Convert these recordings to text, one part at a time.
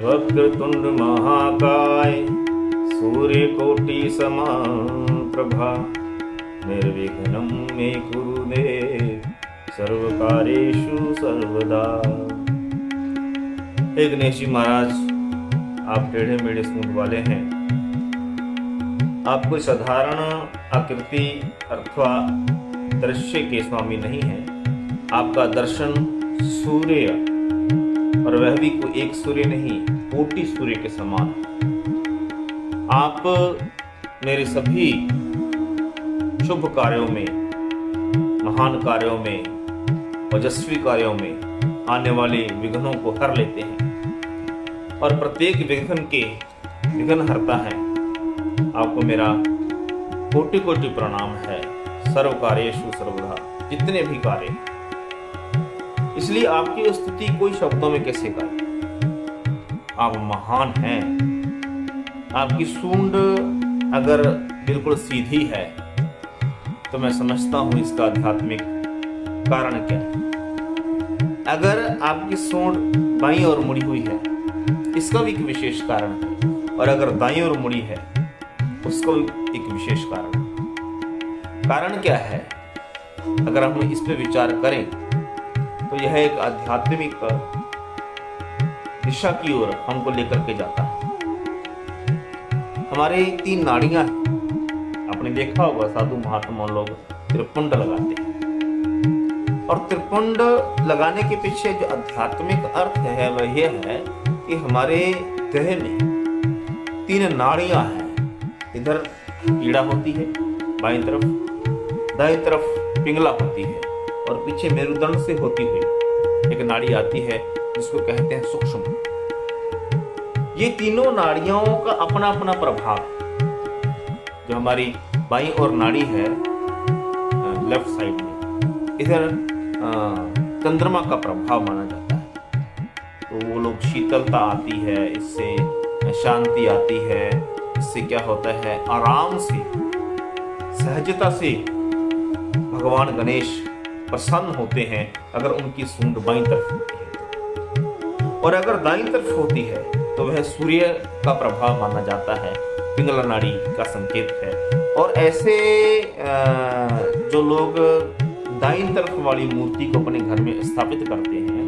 वक्रतुंड महाकाय सूर्यकोटि समप्रभा निर्विघ्नं मे कुरु देव सर्वकार्येषु सर्वदा। हे गणेश जी महाराज, आप टेढ़े मेढ़े सूंड वाले हैं। आप कोई साधारण आकृति अथवा दृश्य के स्वामी नहीं हैं। आपका दर्शन सूर्य, और वह भी कोई एक सूर्य नहीं, कोटि सूर्य के समान। आप मेरे सभी शुभ कार्यों में, महान कार्यों में, ओजस्वी कार्यों में आने वाले विघ्नों को हर लेते हैं और प्रत्येक विघ्न के विघ्नहर्ता हैं। आपको मेरा कोटि कोटि प्रणाम है। सर्व कार्येषु सर्वदा, जितने भी कार्य। इसलिए आपकी स्तुति कोई शब्दों में कैसे करे। आप महान हैं। आपकी सूंड अगर बिल्कुल सीधी है तो मैं समझता हूं इसका आध्यात्मिक कारण क्या है। अगर आपकी सूंड बाईं ओर मुड़ी हुई है, इसका भी एक विशेष कारण है, और अगर दाईं ओर मुड़ी है उसका भी एक विशेष कारण है। कारण क्या है? अगर हम इस पे विचार करें तो यह एक आध्यात्मिक दिशा की ओर हमको लेकर के जाता है। हमारे 3 नाड़ियां हैं। आपने देखा होगा साधु महात्मा लोग त्रिपुंड लगाते हैं, और त्रिपुंड लगाने के पीछे जो आध्यात्मिक अर्थ है वह यह है कि हमारे देह में 3 नाड़ियां हैं। इधर पीड़ा होती है बाईं तरफ, दाईं तरफ पिंगला होती है, और पीछे मेरुदंड से होती हुई एक नाड़ी आती है जिसको कहते हैं सूक्ष्म। ये तीनों नाड़ियों का अपना अपना प्रभाव है। जो हमारी बाईं ओर नाड़ी है लेफ्ट साइड में, इधर चंद्रमा का प्रभाव माना जाता है। तो वो लोग शीतलता आती है, इससे शांति आती है, इससे क्या होता है, आराम से, सहजता से भगवान गणेश प्रसन्न होते हैं अगर उनकी सूंड बाईं तरफ होती है। और अगर दाईं तरफ होती है तो वह सूर्य का प्रभाव माना जाता है, पिंगला नाड़ी का संकेत है। और ऐसे जो लोग दाईं तरफ वाली मूर्ति को अपने घर में स्थापित करते हैं,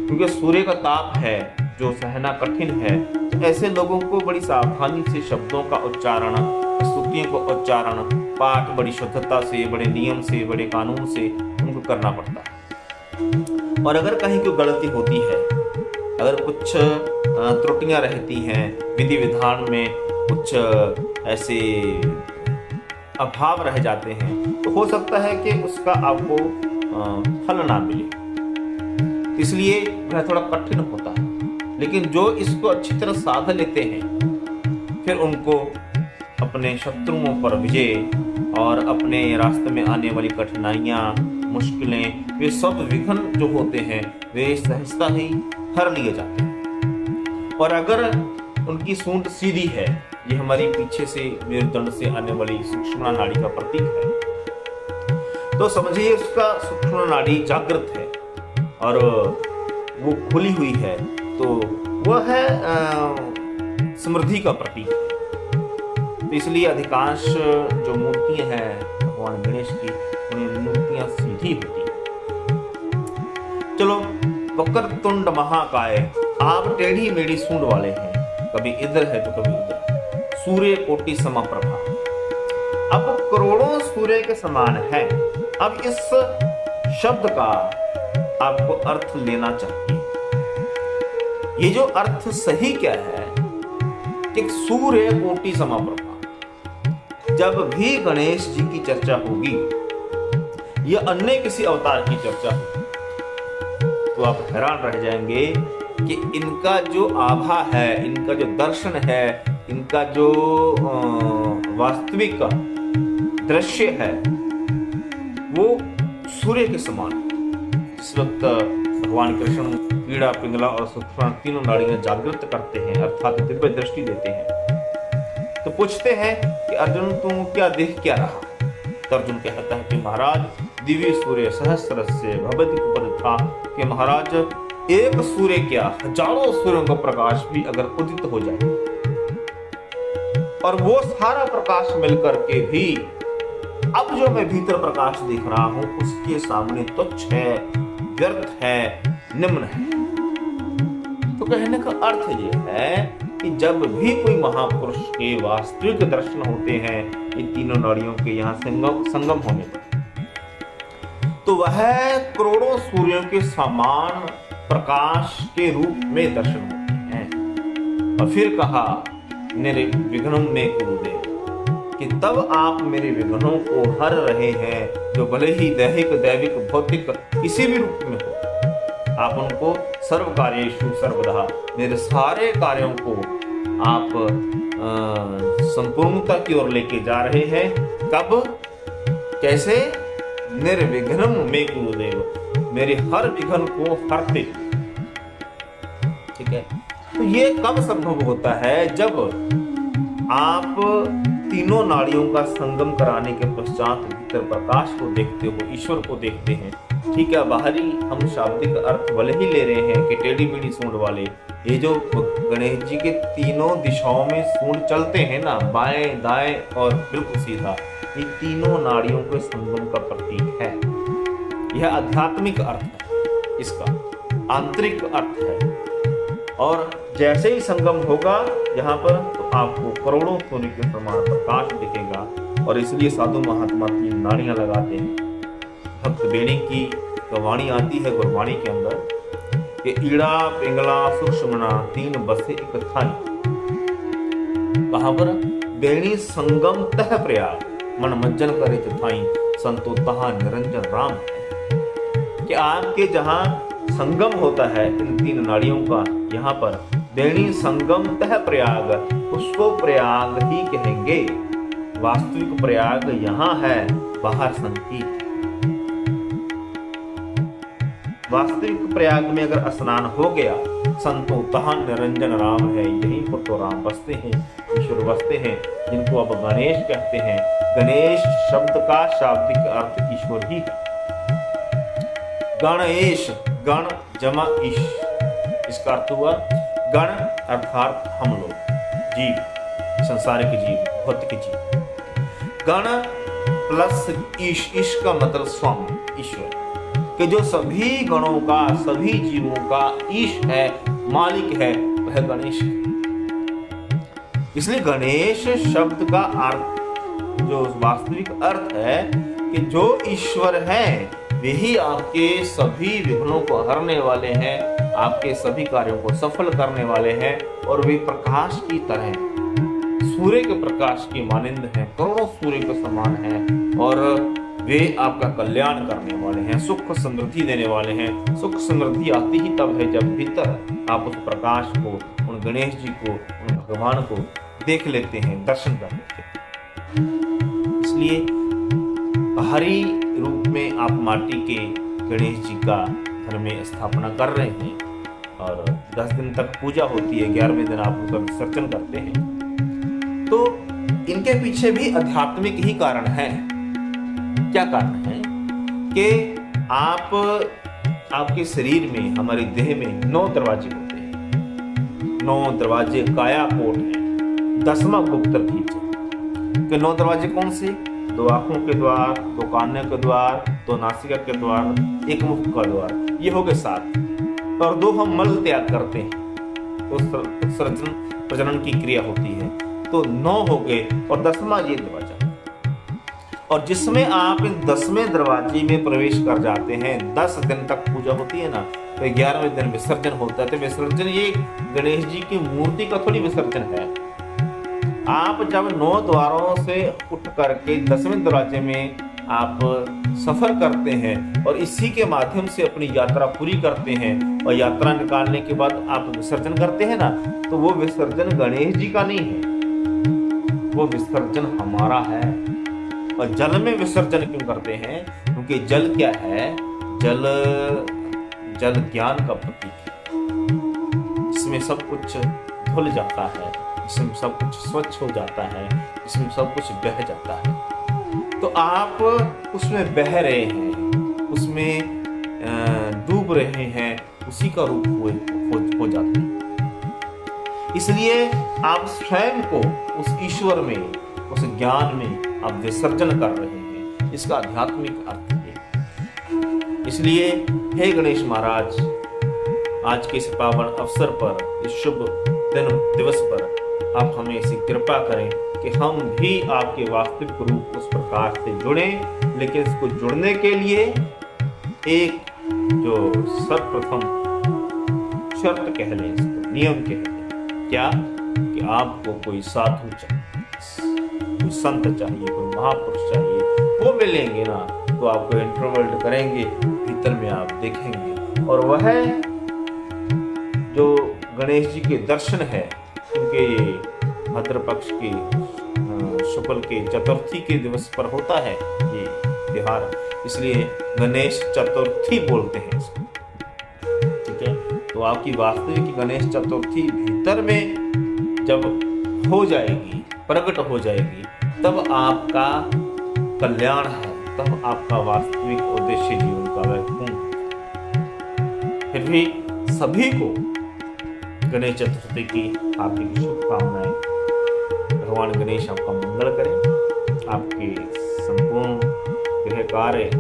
क्योंकि सूर्य का ताप है जो सहना कठिन है, तो ऐसे लोगों को बड़ी सावधानी से शब्दों का उच्चारण, स्तुतियों को उच्चारण, पाठ बड़ी शुद्धता से, बड़े नियम से, बड़े कानून से उनको करना पड़ता है। और अगर कहीं कोई गलती होती है, अगर कुछ त्रुटियां रहती हैं, विधि विधान में कुछ ऐसे अभाव रह जाते हैं, तो हो सकता है कि उसका आपको फल ना मिले। इसलिए वह थोड़ा कठिन होता है। लेकिन जो इसको अच्छी तरह साध लेते हैं, फिर उनको अपने शत्रुओं पर विजय और अपने रास्ते में आने वाली कठिनाइयां, मुश्किलें, वे सब विघ्न जो होते हैं वे सहजता ही हर लिए जाते हैं। और अगर उनकी सूंड सीधी है, ये हमारी पीछे से मेरुदंड से आने वाली सूक्ष्म नाड़ी का प्रतीक है, तो समझिए उसका सूक्ष्म नाड़ी जागृत है और वो खुली हुई है, तो वह है समृद्धि का प्रतीक है। तो इसलिए अधिकांश जो मूर्तियां हैं भगवान गणेश की, उन्हें मूर्तियां सीधी होती है। चलो, वक्रतुंड महाकाय, आप टेढ़ी मेढ़ी सूंड वाले हैं, कभी इधर है तो कभी उधर। सूर्य कोटि समप्रभा, अब करोड़ों सूर्य के समान है। अब इस शब्द का आपको अर्थ लेना चाहिए। ये जो अर्थ सही क्या है कि सूर्य कोटि समप्रभा, जब भी गणेश जी की चर्चा होगी या अन्य किसी अवतार की चर्चा होगी, तो आप हैरान रह जाएंगे कि इनका जो आभा है, इनका जो दर्शन है, इनका जो वास्तविक दृश्य है, वो सूर्य के समान है। इस वक्त भगवान कृष्ण पीड़ा, पिंगला और सूक्ष्म तीनों नाड़ियां जागृत करते हैं, अर्थात दिव्य दृष्टि देते हैं। तो पूछते हैं कि अर्जुन तुम क्या देख क्या रहा? तो अर्जुन कहता है कि महाराज दिव्य सूर्य सहस्र से भवति पद था, कि महाराज एक सूर्य क्या हजारों सूर्यों का प्रकाश भी अगर उदित हो जाए और वो सारा प्रकाश मिलकर के भी अब जो मैं भीतर प्रकाश दिख रहा हूं उसके सामने तुच्छ है, व्यर्थ है, निम्न है। तो कहने का अर्थ ये है कि जब भी कोई महापुरुष के वास्तविक दर्शन होते हैं इन तीनों नाड़ियों के यहाँ संगम होने पर, तो वह करोड़ों सूर्यों के समान प्रकाश के रूप में दर्शन होते हैं। और फिर कहा मेरे विघ्नम में गुरुदेव, कि तब आप मेरे विघ्नों को हर रहे हैं, जो भले ही दैहिक, दैविक, भौतिक किसी भी रूप में हो, आप उनको सर्व कार्येषु सर्वदा, मेरे सारे कार्यों को आप संपूर्णता की ओर लेके जा रहे हैं। कब, कैसे? निर्विघ्नम में गुरुदेव, मेरे हर विघ्न को हरते। ठीक है, तो ये कब संभव होता है? जब आप तीनों नाड़ियों का संगम कराने के पश्चात भीतर प्रकाश को देखते हो, ईश्वर को देखते हैं। ठीक है, बाहरी हम शाब्दिक अर्थ भले ही ले रहे हैं कि टेढ़ी मेढ़ी सूंड वाले, ये जो गणेश जी के तीनों दिशाओं में सूंड चलते हैं ना, बाएं दाएं और बिल्कुल सीधा, ये तीनों नाड़ियों के संगम का प्रतीक है। यह आध्यात्मिक अर्थ है, इसका आंतरिक अर्थ है। और जैसे ही संगम होगा यहाँ पर, तो आपको करोड़ों सूर्य के समान प्रकाश दिखेगा। और इसलिए साधु महात्मा तीन नाड़ियां लगाते हैं। भक्त बेणी की वाणी आती है गुरबाणी के अंदर कि ईड़ा पिंगला सूक्ष्मना तीन बसे एक थाई। कहां पर? बेणी संगम तह प्रयाग, मन मज्जन करे थाई, संतो तहा निरंजन राम है। कि आपके जहां संगम होता है इन तीन नाड़ियों का, यहाँ पर बेणी संगम तह प्रयाग, उसको प्रयाग ही कहेंगे। वास्तविक प्रयाग यहाँ है, बाहर संकीर्त। वास्तविक प्रयाग में अगर स्नान हो गया, संतो तहां निरंजन राम है, यहीं पर तो राम बसते हैं, ईश्वर बसते हैं, जिनको अब गणेश कहते हैं। गणेश शब्द का शाब्दिक अर्थ ईश्वर ही है। गणेश, गण जमा ईश, इसका अर्थ हुआ गण अर्थात हम लोग, जीव, संसारिक जीव, भौतिक जीव। गण प्लस ईश, ईश का मतलब स्वामी, ईश्वर, कि जो सभी गणों का, सभी जीवों का ईश है, मालिक है, वह गणेश है। इसलिए गणेश शब्द का अर्थ, जो वास्तविक अर्थ है कि जो ईश्वर है वही आपके सभी विघ्नों को हरने वाले हैं, आपके सभी कार्यों को सफल करने वाले हैं। और वे प्रकाश की तरह सूर्य के प्रकाश की मानिंद हैं, करोड़ों सूर्य के समान हैं, और वे आपका कल्याण करने वाले हैं, सुख समृद्धि देने वाले हैं। सुख समृद्धि आती ही तब है जब भीतर आप उस प्रकाश को, उन गणेश जी को, उन भगवान को देख लेते हैं, दर्शन कर लेते हैं। इसलिए बाहरी रूप में आप माटी के गणेश जी का घर में स्थापना कर रहे हैं और 10 दिन तक पूजा होती है, 11वें दिन आप उनका विसर्जन करते हैं। तो इनके पीछे भी आध्यात्मिक ही कारण है। क्या कारण है? कि आपके शरीर में, हमारे देह में 9 दरवाजे होते हैं। 9 दरवाजे कायाकोट हैं, 10वां गुप्त भीत। कि 9 दरवाजे कौन से? 2 आंखों के द्वार, 2 कानों के द्वार, 2 नासिका के द्वार, 1 मुख का द्वार, ये हो गए 7। और 2 हम मल त्याग करते हैं, उत्सर्जन प्रजनन की क्रिया होती है, तो 9 हो गए। और 10वां ये दरवाजा, और जिसमें आप इन 10वें दरवाजे में प्रवेश कर जाते हैं, 10 दिन तक पूजा होती है ना, तो 11वें दिन विसर्जन होता है। तो विसर्जन ये गणेश जी की मूर्ति का थोड़ी विसर्जन है। आप जब 9 द्वारों से उठ करके 10वें दरवाजे में आप सफर करते हैं और इसी के माध्यम से अपनी यात्रा पूरी करते हैं, और यात्रा निकालने के बाद आप विसर्जन करते हैं ना, तो वो विसर्जन गणेश जी का नहीं है, वो विसर्जन हमारा है। और जल में विसर्जन क्यों करते हैं? क्योंकि जल क्या है? जल ज्ञान का प्रतीक है। इसमें सब कुछ धुल जाता है, इसमें सब कुछ स्वच्छ हो जाता है, इसमें सब कुछ बह जाता है। तो आप उसमें बह रहे हैं, उसमें डूब रहे हैं, उसी का रूप हो जाते हैं। इसलिए आप स्वयं को उस ईश्वर में, उस ज्ञान में आप विसर्जन कर रहे हैं। इसका आध्यात्मिक अर्थ है। इसलिए हे गणेश महाराज, आज के इस पावन अवसर पर, इस शुभ दिवस पर आप हमें ऐसी कृपा करें कि हम भी आपके वास्तविक रूप उस प्रकार से जुड़ें। लेकिन इसको जुड़ने के लिए एक जो सर्वप्रथम शर्त कह लें, इसको नियम कह लें, क्या कि आपको कोई साधु चाहिए, कोई संत चाहिए, कोई महापुरुष चाहिए। वो मिलेंगे ना तो आपको इंट्रोवर्ट करेंगे, भीतर में आप देखेंगे। और वह जो गणेश जी के दर्शन है, उनके भाद्र पक्ष के शुक्ल के चतुर्थी के दिवस पर होता है ये त्योहार, इसलिए गणेश चतुर्थी बोलते हैं इसको। ठीक है, तो आपकी वास्तविक गणेश चतुर्थी भीतर में जब हो जाएगी, प्रकट हो जाएगी, तब आपका कल्याण है, तब आपका वास्तविक उद्देश्य जीवन का वह पूर्ण। फिर भी सभी को गणेश चतुर्थी की हार्दिक शुभकामनाएं। भगवान गणेश आपका मंगल करें, आपके संपूर्ण गृह कार्य,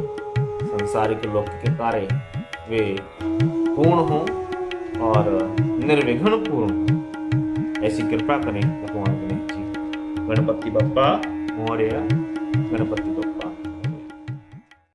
संसारिक लौकिक कार्य वे पूर्ण हों और निर्विघ्न पूर्ण हों, ऐसी कृपा करें भगवान गणेश जी। गणपति बप्पा मोरया। गणपति